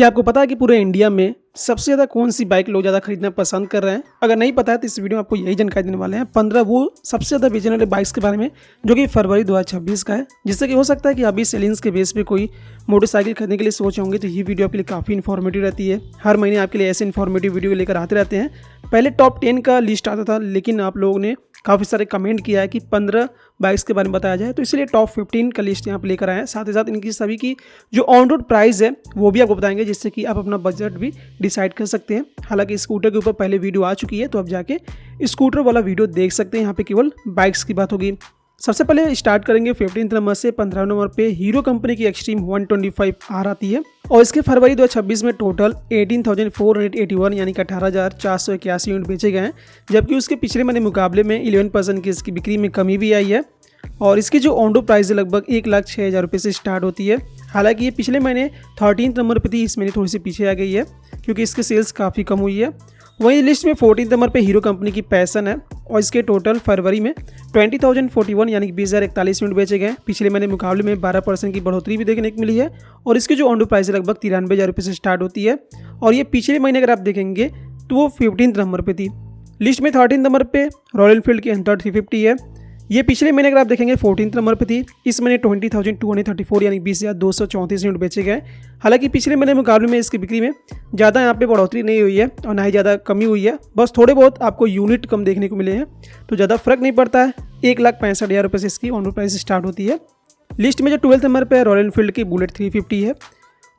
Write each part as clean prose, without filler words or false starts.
क्या आपको पता है कि पूरे इंडिया में सबसे ज़्यादा कौन सी बाइक लोग ज़्यादा खरीदना पसंद कर रहे हैं? अगर नहीं पता है तो इस वीडियो में आपको यही जानकारी देने वाले हैं 15 वो सबसे ज़्यादा बेचने वाले बाइक्स के बारे में, जो कि फरवरी 2026 का है। जिससे कि हो सकता है कि अभी सेलिंग्स के बेस पे कोई मोटरसाइकिल खरीदने के लिए सोच होंगे, तो ये वीडियो आपके लिए काफ़ी इन्फॉर्मेटिव रहती है। हर महीने आपके लिए ऐसे इन्फॉर्मेटिव वीडियो लेकर आते रहते हैं। पहले टॉप 10 का लिस्ट आता था, लेकिन आप लोगों ने काफ़ी सारे कमेंट किया है कि 15 बाइक्स के बारे में बताया जाए, तो इसलिए टॉप 15 का लिस्ट यहाँ पे लेकर आए हैं। साथ ही साथ इनकी सभी की जो ऑन रोड प्राइस है वो भी आपको बताएंगे, जिससे कि आप अपना बजट भी डिसाइड कर सकते हैं। हालांकि स्कूटर के ऊपर पहले वीडियो आ चुकी है, तो आप जाके स्कूटर वाला वीडियो देख सकते हैं। यहाँ पे केवल बाइक्स की बात होगी। सबसे पहले स्टार्ट करेंगे 15 नंबर से। 15 नंबर पे हीरो कंपनी की एक्सट्रीम 125 आर आती है और इसके फरवरी 2026 में टोटल 18,481 यानी कि 18,481 यूनिट बेचे गए हैं, जबकि उसके पिछले महीने मुकाबले में 11% की इसकी बिक्री में कमी भी आई है। और इसकी जो ऑन रोड प्राइस है लगभग 1,06,000 रुपये से स्टार्ट होती है। हालांकि ये पिछले महीने 13 नंबर पर थी, इस महीने थोड़ी सी पीछे आ गई है क्योंकि इसकी सेल्स काफ़ी कम हुई है। वहीं लिस्ट में 14 नंबर पे हीरो कंपनी की पैशन है और इसके टोटल फरवरी में 20,041 यानी कि 20,041 यूनिट बेचे गए। पिछले महीने मुकाबले में 12% की बढ़ोतरी भी देखने को मिली है और इसकी जो ऑन रोड प्राइस है लगभग 93,000 रुपये से स्टार्ट होती है। और ये पिछले महीने अगर आप देखेंगे तो वो 15 नंबर पर थी। लिस्ट में 13 नंबर पर रॉयल एनफील्ड की हंटर 350 है। ये पिछले महीने अगर आप देखेंगे 14 नंबर पे थी। इस महीने 20,234 यानी 20,234 यूनिट बेचे गए। हालांकि पिछले महीने मुकाबले में इसकी बिक्री में ज़्यादा यहाँ पे बढ़ोतरी नहीं हुई है और ना ही ज़्यादा कमी हुई है, बस थोड़े बहुत आपको यूनिट कम देखने को मिले हैं, तो ज़्यादा फर्क नहीं पड़ता है। 1,65,000 रुपये से इसकी ऑन रोड प्राइस स्टार्ट होती है। लिस्ट में जो 12 नंबर पर रॉयल एनफील्ड की बुलेट 350 है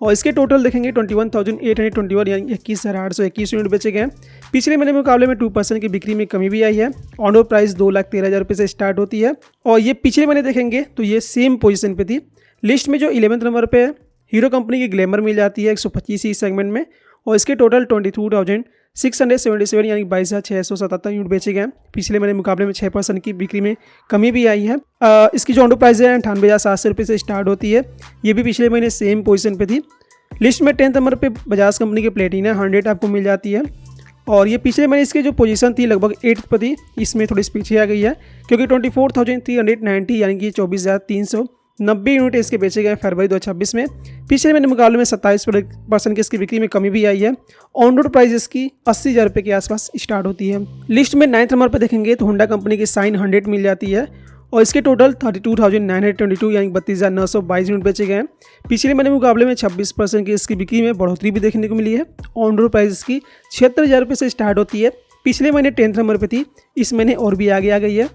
और इसके टोटल देखेंगे 21,821 यानी 21,821 यूनिट बेचे गए। पिछले महीने मुकाबले में 2% की बिक्री में कमी भी आई है। ऑन रोड प्राइस 2,13,000 रुपये से स्टार्ट होती है और ये पिछले महीने देखेंगे तो ये सेम पोजीशन पे थी। लिस्ट में जो 11 नंबर पे है हीरो कंपनी की ग्लैमर मिल जाती है 125 इस सेगमेंट में और इसके टोटल 22,677 यानी 22,677 यूनिट बेचे गए। पिछले महीने मुकाबले में 6% की बिक्री में कमी भी आई है। इसकी जो ऑन रोड प्राइस है 98,700 रुपये से स्टार्ट होती है। ये भी पिछले महीने सेम पोजीशन पे थी। लिस्ट में 10 नंबर पे बजाज कंपनी की प्लेटिना 100 आपको मिल जाती है और ये पिछले महीने इसकी जो पोजीशन थी लगभग 8th पर थी, इसमें थोड़ी सी पीछे आ गई है क्योंकि 24,390 यानी कि 24,390 यूनिट इसके बेचे गए फरवरी 2026 में। पिछले महीने मुकाबले में 27% की इसकी बिक्री में कमी भी आई है। ऑन रोड प्राइस इसकी 80,000 रुपये के आसपास स्टार्ट होती है। लिस्ट में 9th नंबर पर देखेंगे तो होंडा कंपनी की साइन 100 मिल जाती है और इसके टोटल 32,922 यानी 32,922 यूनिट बेचे गए हैं। पिछले महीने मुकाबले में 26% की इसकी बिक्री में बढ़ोतरी भी देखने को मिली है। ऑन रोड प्राइस इसकी 76,000 रुपये से स्टार्ट होती है। पिछले महीने 10th नंबर पे थी, इस महीने और भी आगे आ गई है।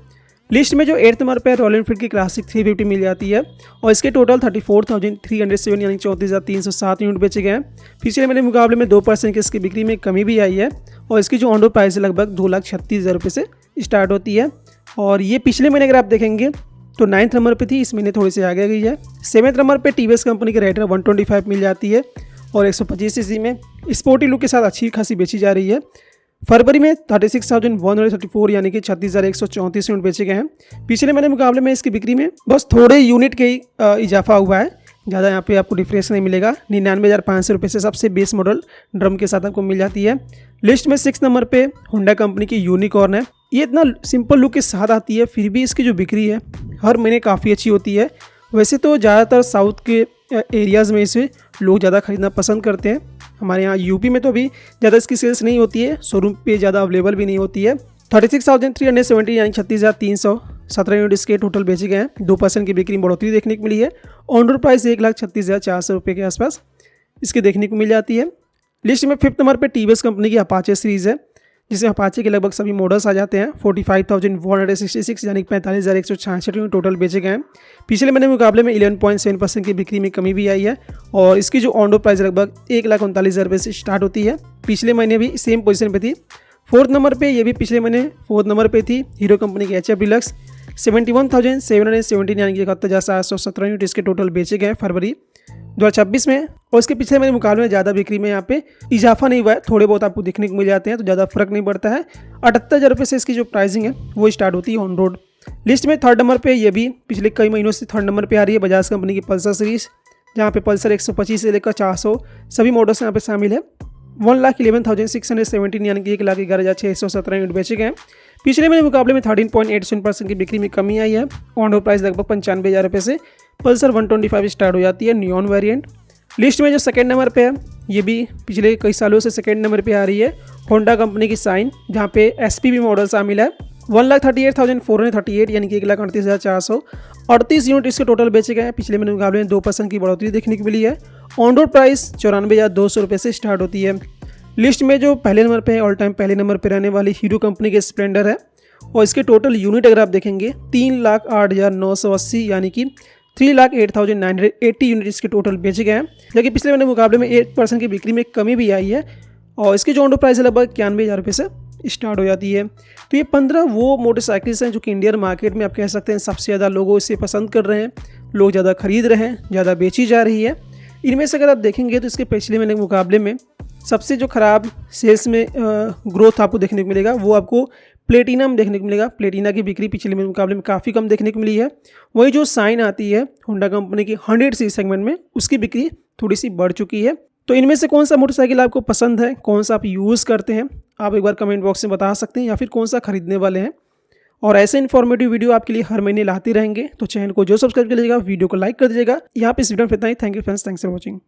लिस्ट में जो 8th नंबर पे रॉयल एनफील्ड की क्लासिक 350 मिल जाती है और इसके टोटल 34,307 यानी 34,307 यूनिट बेचे गए हैं। पिछले महीने मुकाबले में 2% की इसकी बिक्री में कमी भी आई है और इसकी जो ऑन रोड प्राइस है लगभग 2,36,000 रुपये से स्टार्ट होती है। और ये पिछले महीने अगर आप देखेंगे तो 9th नंबर पे थी, इस महीने थोड़ी सी आगे गई है। 7th नंबर पे टीवीएस कंपनी की राइडर 125 मिल जाती है और 125 सीसी में स्पोर्टी लुक के साथ अच्छी खासी बेची जा रही है। फरवरी में 36,134 यानी कि 36,134 यूनिट बेचे गए हैं। पिछले महीने मुकाबले में इसकी बिक्री में बस थोड़े यूनिट के ही इजाफा हुआ है, ज़्यादा यहाँ पे आपको डिफरेंस नहीं मिलेगा। 99,500 रुपये से सबसे बेस मॉडल ड्रम के साथ आपको मिल जाती है। लिस्ट में 6th नंबर पे होंडा कंपनी की यूनिकॉर्न है। ये इतना सिंपल लुक के साथ आती है, फिर भी इसकी जो बिक्री है हर महीने काफ़ी अच्छी होती है। वैसे तो ज़्यादातर साउथ के एरियाज़ में इसे लोग ज़्यादा खरीदना पसंद करते हैं। हमारे यहाँ यूपी में तो अभी ज़्यादा इसकी सेल्स नहीं होती है, शोरूम पे ज़्यादा अवेलेबल भी नहीं होती है। 36,370 यानी 36,317 यूनिट इसके टोटल बेचे गए हैं। 2% की बिक्री में बढ़ोतरी देखने को मिली है। ऑन रोड प्राइस 1,36,400 रुपये के आसपास इसकी देखने को मिल जाती है। लिस्ट में 5th नंबर पे टीवीएस कंपनी की अपाचे सीरीज़ है, जिसमें अपाचे के लगभग सभी मॉडल्स आ जाते हैं। 45,166 यानी 45,166 यूनिट टोटल बेचे गए हैं। पिछले महीने मुकाबले में 11.7% की बिक्री में कमी भी आई है और इसकी जो ऑन रोड प्राइस लगभग 1,39,000 रुपये से स्टार्ट होती है। पिछले महीने भी सेम पोजीशन पे थी। 4th नंबर पे ये भी पिछले महीने 4th नंबर पे थी हीरो कंपनी की HF डिलक्स 71,717 यानी कि 71,717 यूनिट इसके टोटल बेचे गए फरवरी 2026 में और इसके पिछले महीने मुकाबले में ज़्यादा बिक्री में यहाँ पे इजाफा नहीं हुआ है, थोड़े बहुत आपको देखने को मिल जाते हैं, तो ज़्यादा फर्क नहीं पड़ता है। 78,000 रुपये से इसकी जो प्राइसिंग है वो स्टार्ट होती है ऑन रोड। लिस्ट में 3rd नंबर पे ये भी पिछले कई महीनों से 3rd नंबर पे आ रही है बजाज कंपनी की पल्सर सीरीज़, जहाँ पे पल्सर 125 से लेकर 400 सभी मॉडल्स यहाँ पे शामिल है। 1,11,617 यानी कि 1,11,617 यूनिट बेचे गए। पिछले महीने मुकाबले में 13.87% की बिक्री में कमी आई है। ऑन रोड प्राइस लगभग 95,000 रुपये से पल्सर 125 स्टार्ट हो जाती है नियॉन वेरिएंट। लिस्ट में जो सेकंड नंबर पे है, ये भी पिछले कई सालों से सेकंड नंबर पे आ रही है, होंडा कंपनी की साइन, जहाँ पे एसपीवी मॉडल शामिल है। 1,38,438 यानी कि 1,38,438 यूनिट इसके टोटल बेचे गए हैं। पिछले महीने मुकाबले में 2% की बढ़ोतरी देखने को मिली है। ऑन रोड प्राइस 94,200 रुपये से स्टार्ट होती है। लिस्ट में जो पहले नंबर पे है, ऑल टाइम पहले नंबर पे रहने वाली हीरो कंपनी के स्प्लेंडर है, और इसके टोटल यूनिट अगर आप देखेंगे 3,08,980 यानी कि 3,08,980 यूनिट इसके टोटल बेचे गए हैं, जबकि पिछले महीने मुकाबले में 8% की बिक्री में कमी भी आई है, और इसकी जो ऑन रोड प्राइस है लगभग 91,000 रुपये से स्टार्ट हो जाती है। तो ये 15 वो मोटरसाइकिल्स हैं जो कि इंडियन मार्केट में आप कह सकते हैं सबसे ज़्यादा लोगों इसे पसंद कर रहे हैं, लोग ज़्यादा खरीद रहे हैं, ज़्यादा बेची जा रही है। इनमें से अगर आप देखेंगे तो इसके पिछले महीने के मुकाबले में सबसे जो ख़राब सेल्स में ग्रोथ आपको देखने को मिलेगा वो आपको प्लेटिना में देखने को मिलेगा। प्लेटिना की बिक्री पिछले महीने के मुकाबले में काफ़ी कम देखने को मिली है। वही जो साइन आती है होंडा कंपनी की 100 सेगमेंट में, उसकी बिक्री थोड़ी सी बढ़ चुकी है। तो इनमें से कौन सा मोटरसाइकिल आपको पसंद है, कौन सा आप यूज़ करते हैं, आप एक बार कमेंट बॉक्स में बता सकते हैं, या फिर कौन सा खरीदने वाले हैं। और ऐसे इन्फॉर्मेटिव वीडियो आपके लिए हर महीने लाते रहेंगे। तो चैनल को जो सब्सक्राइब कर लीजिएगा, वीडियो को लाइक कर दीजिएगा। यहाँ पे इस वीडियो में इतना ही। Thank you friends, thanks for watching.